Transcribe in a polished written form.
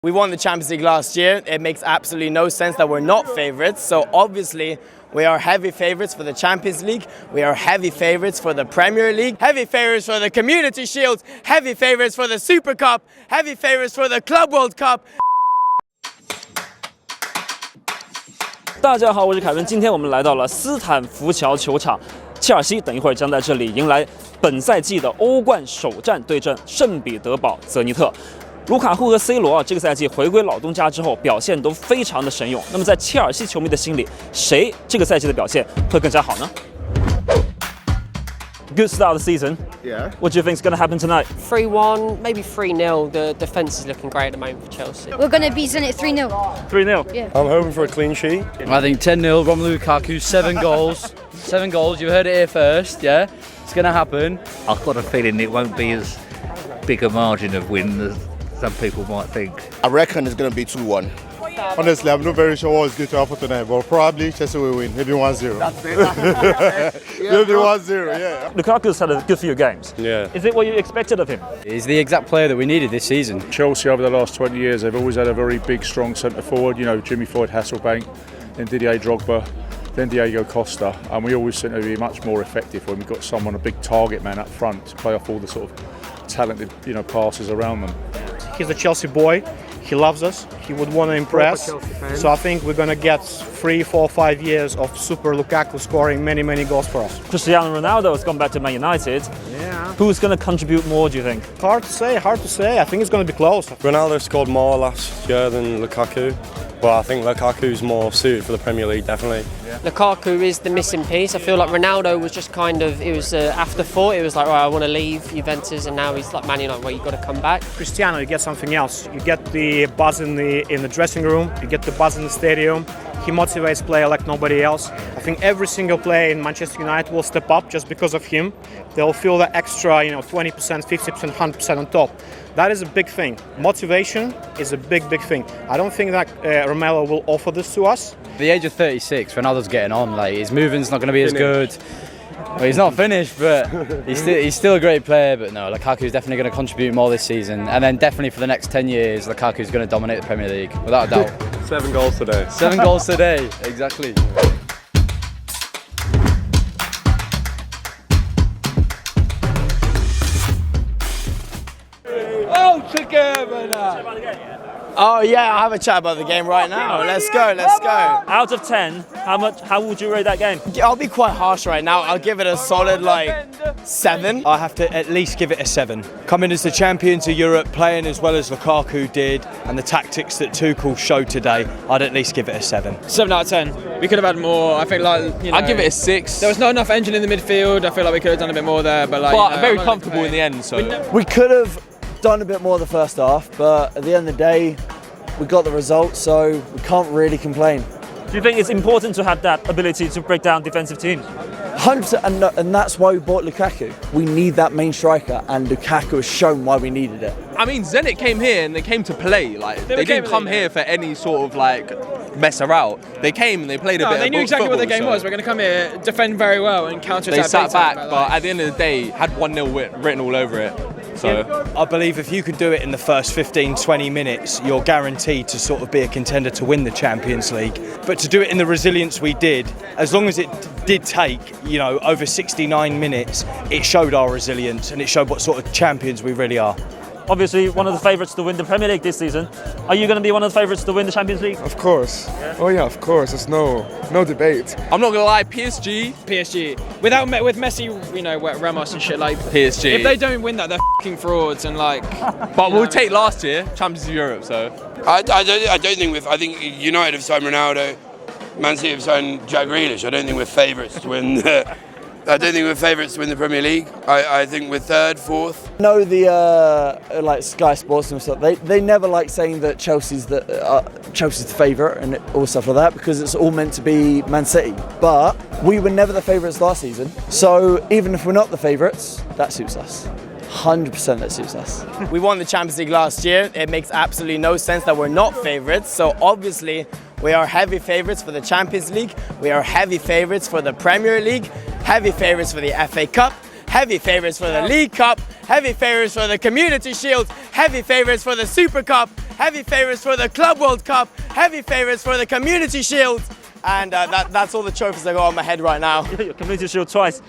We won the Champions League last year. It makes absolutely no sense that we're not favourites. So obviously, we are heavy favourites for the Champions League. We are heavy favourites for the Premier League. Heavy favourites for the Community Shield. Heavy favourites for the Super Cup. Heavy favourites for the Club World Cup. 大家好，我是凯文。今天我们来到了斯坦福桥球场，切尔西等一会儿将在这里迎来本赛季的欧冠首战对阵圣彼得堡泽尼特。卢卡库和 C 罗这个赛季回归老东家之后，表现都非常的神勇。那么在切尔西球迷的心里，谁这个赛季的表现会更加好呢？ Good start of the season. Yeah. What do you think is going to happen tonight? 3-1, maybe 3-0. The defence is looking great at the moment for Chelsea. We're going to beat Zenit 3-0. 3-0. Yeah. I'm hoping for a clean sheet. I think 10-0, Romelu Lukaku, 7 goals. 7 goals, you heard it here first, yeah? It's going to happen. I've got a feeling it won't be as big a margin of win as some people might think. I reckon it's going to be 2-1. Honestly, I'm not very sure what's going to happen tonight, but probably Chelsea will win. Maybe 1-0. That's it. Maybe 1-0, yeah. Lukaku's had a good few games. Yeah. Is it what you expected of him? He's the exact player that we needed this season. Chelsea over the last 20 years, they've always had a very big, strong centre forward. You know, Jimmy Floyd Hasselbank, then Didier Drogba, then Diego Costa, and we always seem to be much more effective when we've got someone, a big target man up front, to play off all the sort of talented, passes around them. He's a Chelsea boy. He loves us. He would want to impress. So I think we're going to get 3, 4, 5 years of Super Lukaku scoring many, many goals for us. Cristiano Ronaldo has gone back to Man United. Yeah. Who's going to contribute more, do you think? Hard to say. I think it's going to be close. Ronaldo scored more last year than Lukaku. But I think Lukaku's more suited for the Premier League, definitely. Yeah. Lukaku is the missing piece. I feel like Ronaldo was just it was afterthought. It was like, I want to leave Juventus, and now he's like Man United, you've got to come back. Cristiano, you get something else. You get the buzz in the dressing room. You get the buzz in the stadium. He motivates player like nobody else. I think every single player in Manchester United will step up just because of him. They'll feel the extra, 20%, 50%, 100% on top. That is a big thing. Motivation is a big, big thing. I don't think that Romelu will offer this to us. At the age of 36, Ronaldo's getting on. Like, his movement's not going to be as good. Well, he's not finished, but he's still a great player. But no, Lukaku's definitely going to contribute more this season. And then definitely for the next 10 years, Lukaku's going to dominate the Premier League, without a doubt. 7 goals today. 7 goals today, exactly. Oh yeah, I'll have a chat about the game right now. Let's go. Out of 10, how would you rate that game? I'll be quite harsh right now. I'll give it a solid 7. I have to at least give it a 7. Coming as the champions of Europe, playing as well as Lukaku did, and the tactics that Tuchel showed today, I'd at least give it a 7. 7 out of 10. We could have had more. I think I'd give it a 6. There was not enough engine in the midfield. I feel like we could have done a bit more there, but very comfortable in the end. So we could have done a bit more the first half, but at the end of the day, we got the result, so we can't really complain. Do you think it's important to have that ability to break down defensive teams? 100%, and that's why we bought Lukaku. We need that main striker, and Lukaku has shown why we needed it. I mean, Zenit came here and they came to play. They didn't come here for any sort of mess around. They came and they played a bit. They knew exactly football, what the game was. We're going to come here, defend very well, and counter attack. They sat back, but at the end of the day, had 1-0 written all over it. So I believe if you could do it in the first 15-20 minutes, you're guaranteed to sort of be a contender to win the Champions League. But to do it in the resilience we did, as long as it did take, over 69 minutes, it showed our resilience and it showed what sort of champions we really are. Obviously, one of the favourites to win the Premier League this season. Are you going to be one of the favourites to win the Champions League? Of course. Yeah. Oh yeah, of course. There's no debate. I'm not going to lie, PSG. With Messi, Ramos and shit like PSG. If they don't win that, they're f***ing frauds and But we'll take last year, Champions of Europe. So I think United have signed Ronaldo, Man City have signed Jack Grealish. I don't think we're favourites to win. I don't think we're favourites to win the Premier League. I think we're 3rd, 4th. No, the Sky Sports and stuff. They never like saying that Chelsea's the favourite and all stuff like that, because it's all meant to be Man City. But we were never the favourites last season. So even if we're not the favourites, that suits us. 100% that suits us. We won the Champions League last year. It makes absolutely no sense that we're not favourites. So obviously, we are heavy favourites for the Champions League. We are heavy favourites for the Premier League. Heavy favourites for the FA Cup. Heavy favourites for the League Cup. Heavy favourites for the Community Shield. Heavy favourites for the Super Cup. heavy favourites for the Club World Cup, heavy favourites for the Community Shield, and that's all the trophies I got on my head right now. Your Community Shield twice.